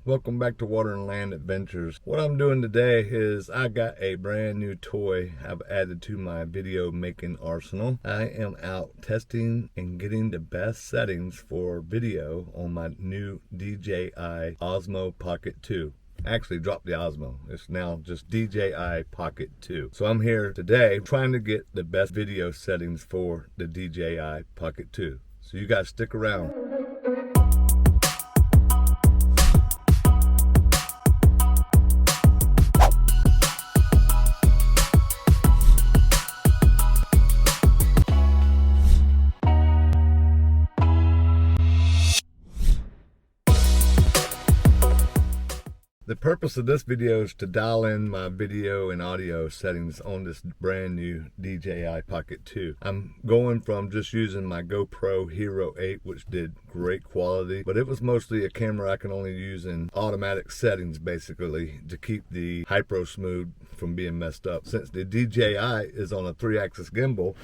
Welcome back to Water and Land Adventures. What I'm doing today is I got a brand new toy I've added to my video making arsenal. I am out testing and getting the best settings for video on my new DJI Osmo Pocket 2. Actually dropped the Osmo. It's now just DJI Pocket 2. So I'm here today trying to get the best video settings for the DJI Pocket 2. So you guys stick around. The purpose of this video is to dial in my video and audio settings on this brand new DJI Pocket 2. I'm going from just using my GoPro Hero 8, which did great quality, but it was mostly a camera I can only use in automatic settings basically to keep the hyper smooth from being messed up. Since the DJI is on a 3-axis gimbal,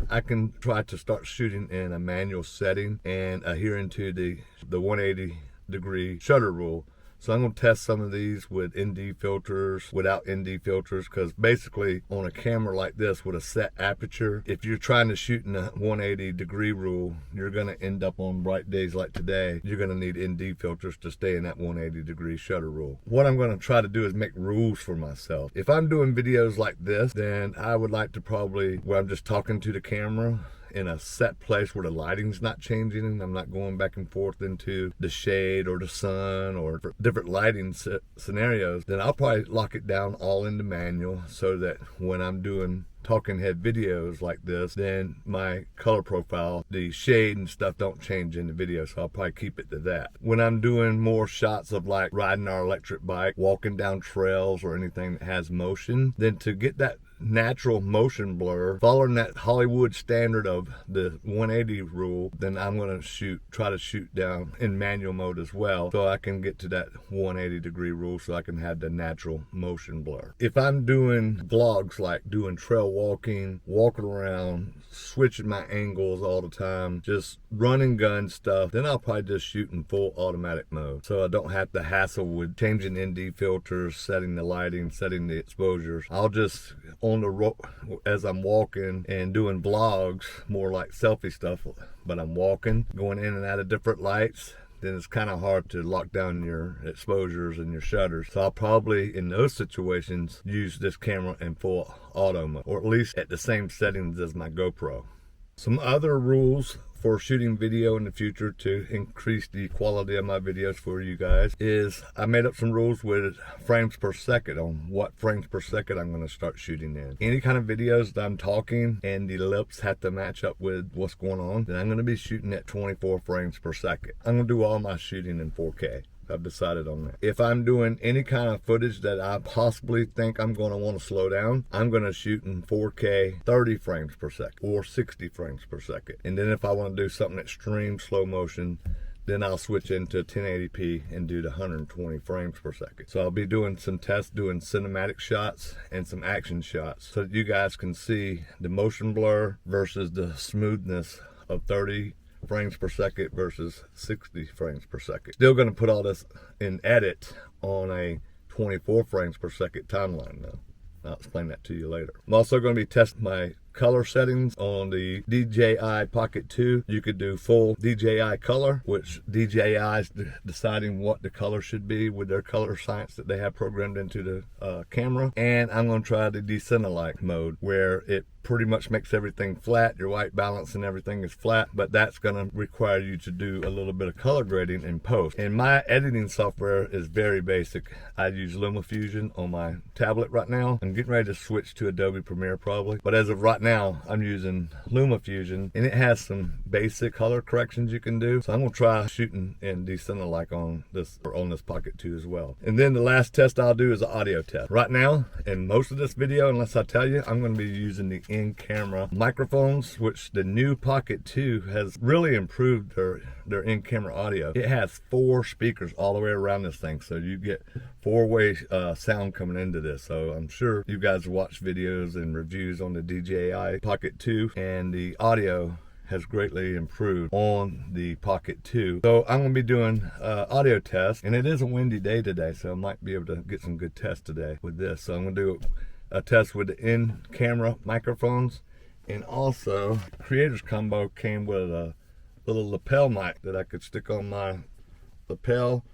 I can try to start shooting in a manual setting and adhering to the 180-degree shutter rule. So I'm going to test some of these with ND filters, without ND filters, because basically on a camera like this with a set aperture, if you're trying to shoot in a 180-degree rule, you're going to end up on bright days like today, you're going to need ND filters to stay in that 180-degree shutter rule. What I'm going to try to do is make rules for myself. If I'm doing videos like this, then I would like to probably, where I'm just talking to the camera, in a set place where the lighting's not changing and I'm not going back and forth into the shade or the sun or different lighting scenarios, then I'll probably lock it down all into manual so that when I'm doing talking head videos like this, then my color profile, the shade and stuff don't change in the video, so I'll probably keep it to that. When I'm doing more shots of like riding our electric bike, walking down trails or anything that has motion, then to get that natural motion blur, following that Hollywood standard of the 180 rule, then I'm going to try to shoot down in manual mode as well, so I can get to that 180-degree rule so I can have the natural motion blur. If I'm doing vlogs like doing trail walking around, switching my angles all the time, just run and gun stuff, then I'll probably just shoot in full automatic mode, so I don't have to hassle with changing ND filters, setting the lighting, setting the exposures. I'll just on the road as I'm walking and doing vlogs, more like selfie stuff, but I'm walking, going in and out of different lights, then it's kind of hard to lock down your exposures and your shutters. So I'll probably, in those situations, use this camera in full auto mode, or at least at the same settings as my GoPro. Some other rules for shooting video in the future to increase the quality of my videos for you guys is I made up some rules with frames per second on what frames per second I'm going to start shooting in. Any kind of videos that I'm talking and the lips have to match up with what's going on, then I'm going to be shooting at 24 frames per second. I'm going to do all my shooting in 4K. I've decided on that. If I'm doing any kind of footage that I possibly think I'm going to want to slow down, I'm going to shoot in 4K 30 frames per second or 60 frames per second. And then if I want to do something extreme slow motion, then I'll switch into 1080p and do the 120 frames per second. So I'll be doing some tests, doing cinematic shots and some action shots so that you guys can see the motion blur versus the smoothness of 30 frames per second versus 60 frames per second. Still going to put all this in edit on a 24 frames per second timeline though. I'll explain that to you later. I'm also going to be testing my color settings on the DJI Pocket 2. You could do full DJI color, which DJI is deciding what the color should be with their color science that they have programmed into the camera. And I'm going to try the Decentralized mode, where it pretty much makes everything flat. Your white balance and everything is flat, but that's going to require you to do a little bit of color grading in post. And my editing software is very basic. I use LumaFusion on my tablet right now. I'm getting ready to switch to Adobe Premiere probably, but as of right now I'm using LumaFusion, and it has some basic color corrections you can do. So I'm going to try shooting in Decentralized on this Pocket 2 as well. And then the last test I'll do is an audio test. Right now in most of this video, unless I tell you, I'm going to be using the in-camera microphones, which the new Pocket 2 has really improved their in-camera audio. It has 4 speakers all the way around this thing, so you get 4-way sound coming into this. So I'm sure you guys watch videos and reviews on the DJI Pocket 2, and the audio has greatly improved on the Pocket 2. So I'm going to be doing audio tests, and it is a windy day today, so I might be able to get some good tests today with this. So I'm going to do a test with the in-camera microphones, and also Creators Combo came with a little lapel mic that I could stick on my lapel,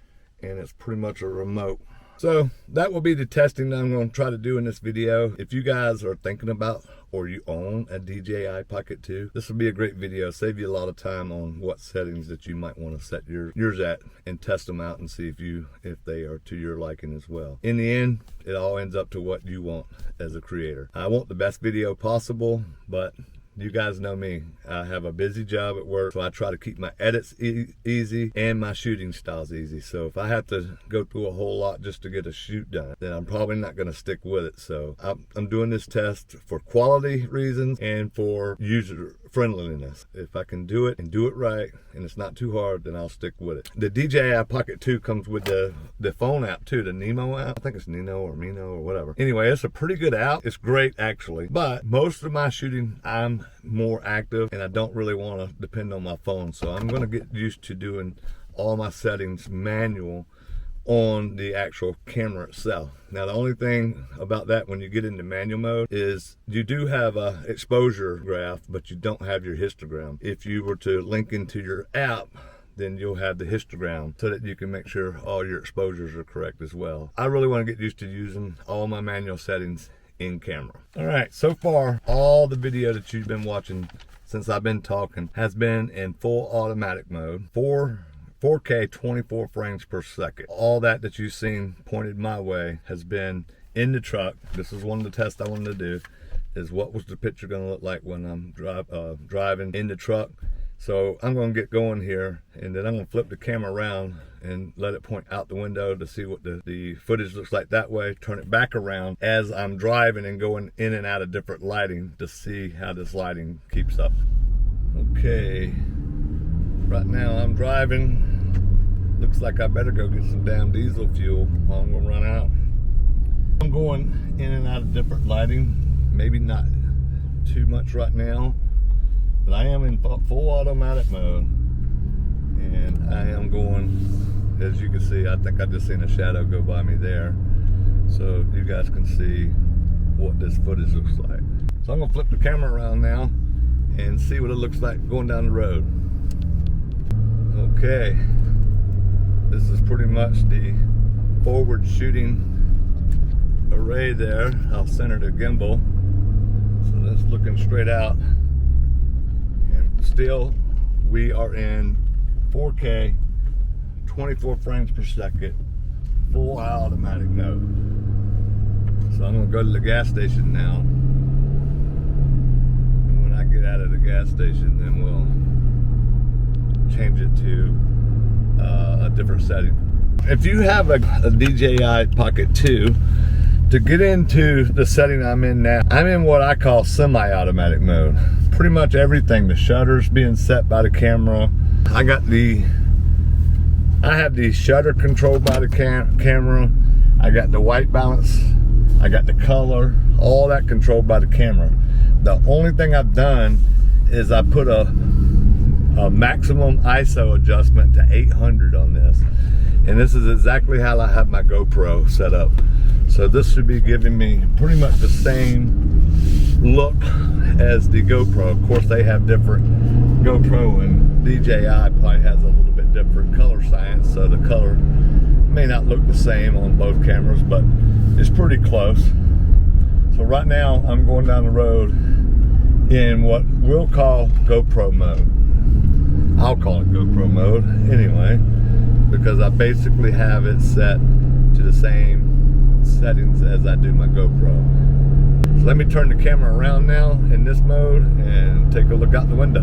and it's pretty much a remote. So that will be the testing that I'm going to try to do in this video. If you guys are thinking about or you own a DJI Pocket 2, this will be a great video. Save you a lot of time on what settings that you might want to set yours at, and test them out and see if they are to your liking as well. In the end, it all ends up to what you want as a creator. I want the best video possible, but you guys know me. I have a busy job at work, so I try to keep my edits easy and my shooting styles easy. So if I have to go through a whole lot just to get a shoot done, then I'm probably not going to stick with it. So I'm doing this test for quality reasons and for user friendliness. If I can do it and do it right, and it's not too hard, then I'll stick with it. The DJI Pocket 2 comes with the phone app too, the Nemo app. I think it's Nino or Mino or whatever. Anyway, it's a pretty good app. It's great actually, but most of my shooting, I'm more active and I don't really want to depend on my phone. So I'm going to get used to doing all my settings manual on the actual camera itself. Now the only thing about that when you get into manual mode is you do have a exposure graph, but you don't have your histogram. If you were to link into your app, then you'll have the histogram so that you can make sure all your exposures are correct as well. I really want to get used to using all my manual settings in camera. All right, so far all the video that you've been watching since I've been talking has been in full automatic mode, 4K 24 frames per second. All that you've seen pointed my way has been in the truck. This is one of the tests I wanted to do, is what was the picture going to look like when I'm driving in the truck. So I'm going to get going here, and then I'm going to flip the camera around and let it point out the window to see what the footage looks like that way. Turn it back around as I'm driving and going in and out of different lighting to see how this lighting keeps up. Okay, right now I'm driving. Looks like I better go get some damn diesel fuel while I'm gonna run out. I'm going in and out of different lighting, maybe not too much right now, but I am in full automatic mode, and I am going, as you can see, I think I just seen a shadow go by me there, so you guys can see what this footage looks like. So I'm gonna flip the camera around now and see what it looks like going down the road. Okay, this is pretty much the forward shooting array there. I'll center the gimbal, so that's looking straight out. Still, we are in 4K 24 frames per second, full automatic mode. So I'm gonna go to the gas station now, and when I get out of the gas station, then we'll change it to a different setting. If you have a DJI Pocket 2, to get into the setting I'm in now, I'm in what I call semi-automatic mode. Pretty much everything, the shutters being set by the camera. I have the shutter controlled by the camera. I got the white balance. I got the color, all that controlled by the camera. The only thing I've done is I put a maximum ISO adjustment to 800 on this. And this is exactly how I have my GoPro set up. So this should be giving me pretty much the same look as the GoPro. Of course, they have different GoPro, and DJI probably has a little bit different color science, so the color may not look the same on both cameras, but it's pretty close. So right now I'm going down the road in what we'll call GoPro mode. I'll call it GoPro mode anyway, because I basically have it set to the same settings as I do my GoPro. So let me turn the camera around now in this mode and take a look out the window.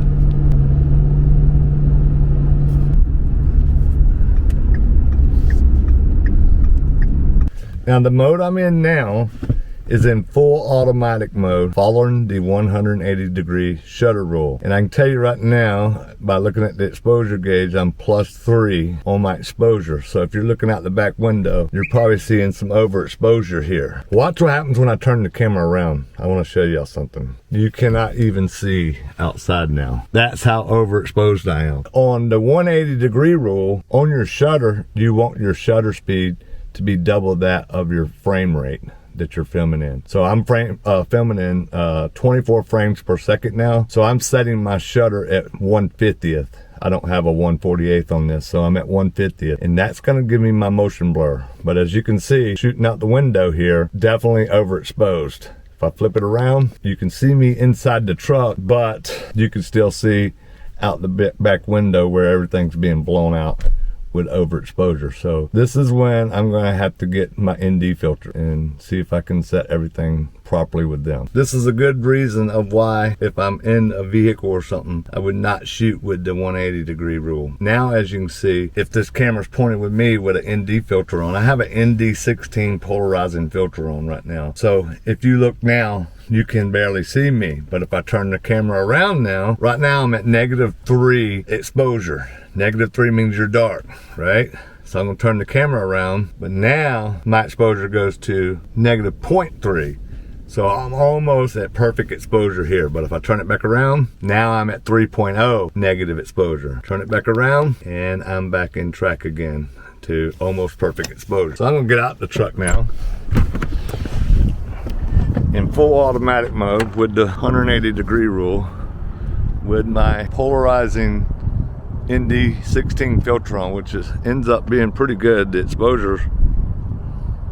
Now the mode I'm in now is in full automatic mode, following the 180-degree shutter rule. And I can tell you right now, by looking at the exposure gauge, I'm +3 on my exposure. So if you're looking out the back window, you're probably seeing some overexposure here. Watch what happens when I turn the camera around. I want to show y'all something. You cannot even see outside now. That's how overexposed I am. On the 180-degree rule, on your shutter, you want your shutter speed to be double that of your frame rate that you're filming in. So I'm filming in 24 frames per second now. So I'm setting my shutter at 1/50th. I don't have a 1/48th on this, so I'm at 1/50th, and that's gonna give me my motion blur. But as you can see, shooting out the window here, definitely overexposed. If I flip it around, you can see me inside the truck, but you can still see out the back window where everything's being blown out with overexposure. So this is when I'm gonna have to get my ND filter and see if I can set everything properly with them. This is a good reason of why, if I'm in a vehicle or something, I would not shoot with the 180-degree rule. Now, as you can see, if this camera's pointed with me with an ND filter on, I have an ND16 polarizing filter on right now. So if you look now, you can barely see me. But if I turn the camera around now, right now I'm at -3 exposure. -3 means you're dark, right? So I'm gonna turn the camera around, but now my exposure goes to -0.3. So I'm almost at perfect exposure here. But if I turn it back around, now I'm at 3.0 negative exposure. Turn it back around, and I'm back in track again to almost perfect exposure. So I'm gonna get out the truck now in full automatic mode with the 180-degree rule, with my polarizing ND16 filter on, which ends up being pretty good. The exposure,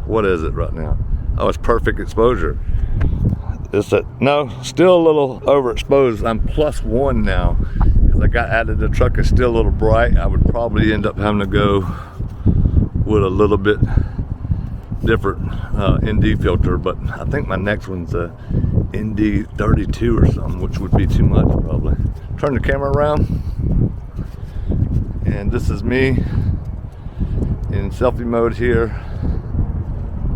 what is it right now? Oh, it's perfect exposure. No, still a little overexposed. I'm +1 now because I got out of the truck. It's still a little bright. I would probably end up having to go with a little bit different ND filter, but I think my next one's a ND32 or something, which would be too much probably. Turn the camera around, and this is me in selfie mode here.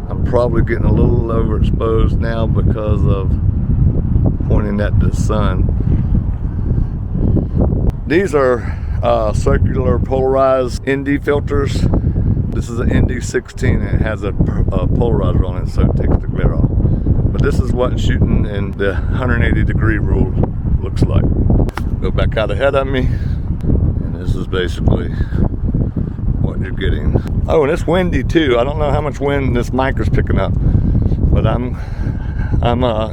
I'm probably getting a little overexposed now because of pointing at the sun. These are circular polarized ND filters. This is an ND16 and it has a polarizer on it, so it takes the glare off. But this is what shooting in the 180-degree rule looks like. Go back out ahead of me, and this is basically what you're getting. Oh, and it's windy too. I don't know how much wind this mic is picking up, but I'm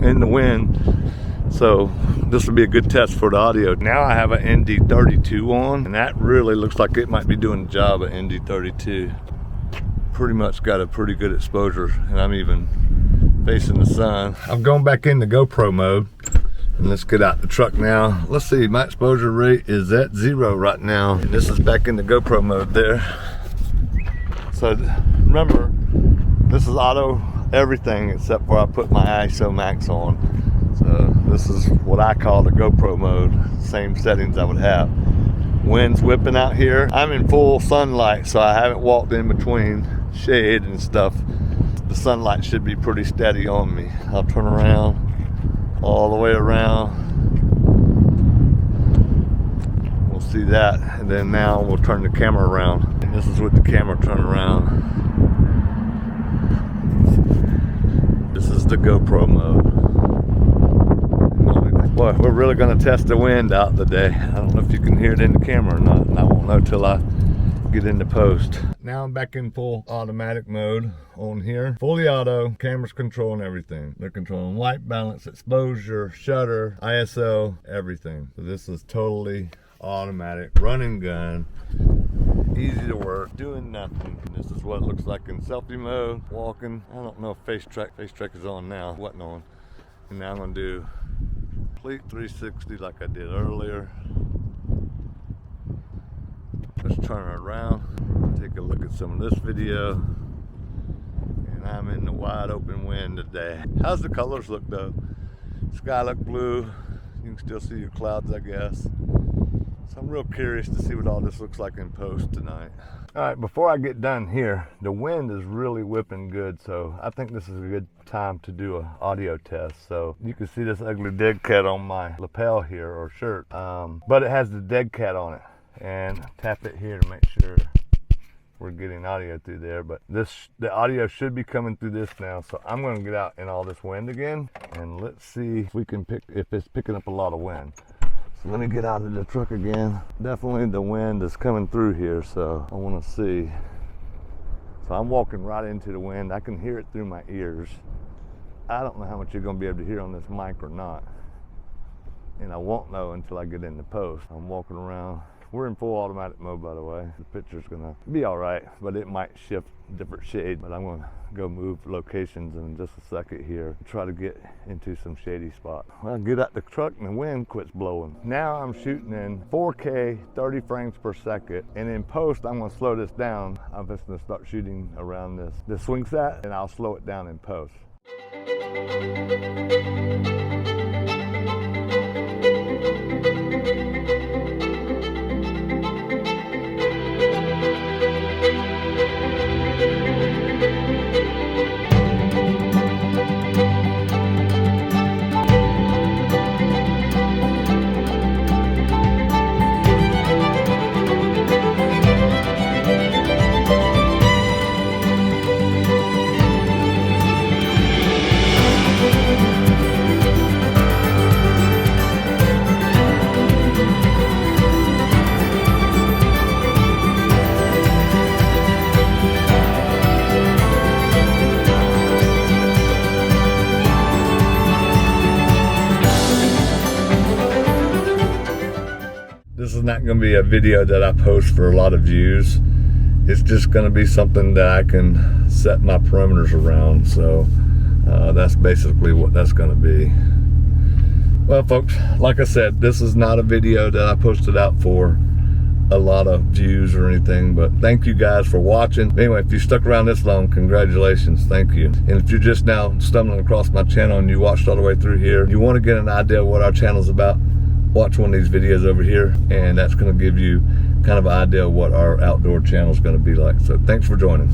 in the wind, so this will be a good test for the audio. Now I have an ND32 on, and that really looks like it might be doing the job of ND32. Pretty much got a pretty good exposure, and I'm even facing the sun. I'm going back into GoPro mode, and let's get out the truck now. Let's see, my exposure rate is at 0 right now, and this is back in the GoPro mode there. So remember, this is auto everything except for I put my ISO max on. So this is what I call the GoPro mode, same settings I would have. Wind's whipping out here. I'm in full sunlight, so I haven't walked in between shade and stuff. The sunlight should be pretty steady on me. I'll turn around, all the way around. We'll see that, and then now we'll turn the camera around. And this is with the camera turned around. This is the GoPro mode. Boy, we're really gonna test the wind out today. I don't know if you can hear it in the camera or not, and I won't know till I get into post. Now I'm back in full automatic mode on here. Fully auto, camera's controlling everything. They're controlling white balance, exposure, shutter, ISO, everything. So this is totally automatic, run and gun, easy to work, doing nothing. And this is what it looks like in selfie mode, walking. I don't know if face track is on now, wasn't on. And now I'm gonna do complete 360 like I did earlier. Let's turn it around, take a look at some of this video. And I'm in the wide open wind today. How's the colors look though? Sky look blue. You can still see your clouds, I guess. So I'm real curious to see what all this looks like in post tonight. All right, before I get done here, the wind is really whipping good, so I think this is a good time to do an audio test. So you can see this ugly dead cat on my lapel here, or shirt, but it has the dead cat on it. And tap it here to make sure we're getting audio through there. But the audio should be coming through this now, so I'm going to get out in all this wind again, and let's see if we can if it's picking up a lot of wind. So let me get out of the truck again. Definitely the wind is coming through here, so I want to see. So I'm walking right into the wind. I can hear it through my ears. I don't know how much you're going to be able to hear on this mic or not, and I won't know until I get in the post. I'm walking around. We're in full automatic mode, by the way. The picture's gonna be all right, but it might shift different shade. But I'm gonna go move locations in just a second here, try to get into some shady spot. Well, get out the truck and the wind quits blowing. Now I'm shooting in 4K, 30 frames per second, and in post I'm gonna slow this down. I'm just gonna start shooting around this swing set, and I'll slow it down in post. This is not going to be a video that I post for a lot of views. It's just going to be something that I can set my parameters around. So that's basically what that's going to be. Well, folks, like I said, this is not a video that I posted out for a lot of views or anything, but thank you guys for watching. Anyway, if you stuck around this long, congratulations, thank you. And if you're just now stumbling across my channel and you watched all the way through here, you want to get an idea of what our channel's about, watch one of these videos over here, and that's going to give you kind of an idea of what our outdoor channel is going to be like. So thanks for joining.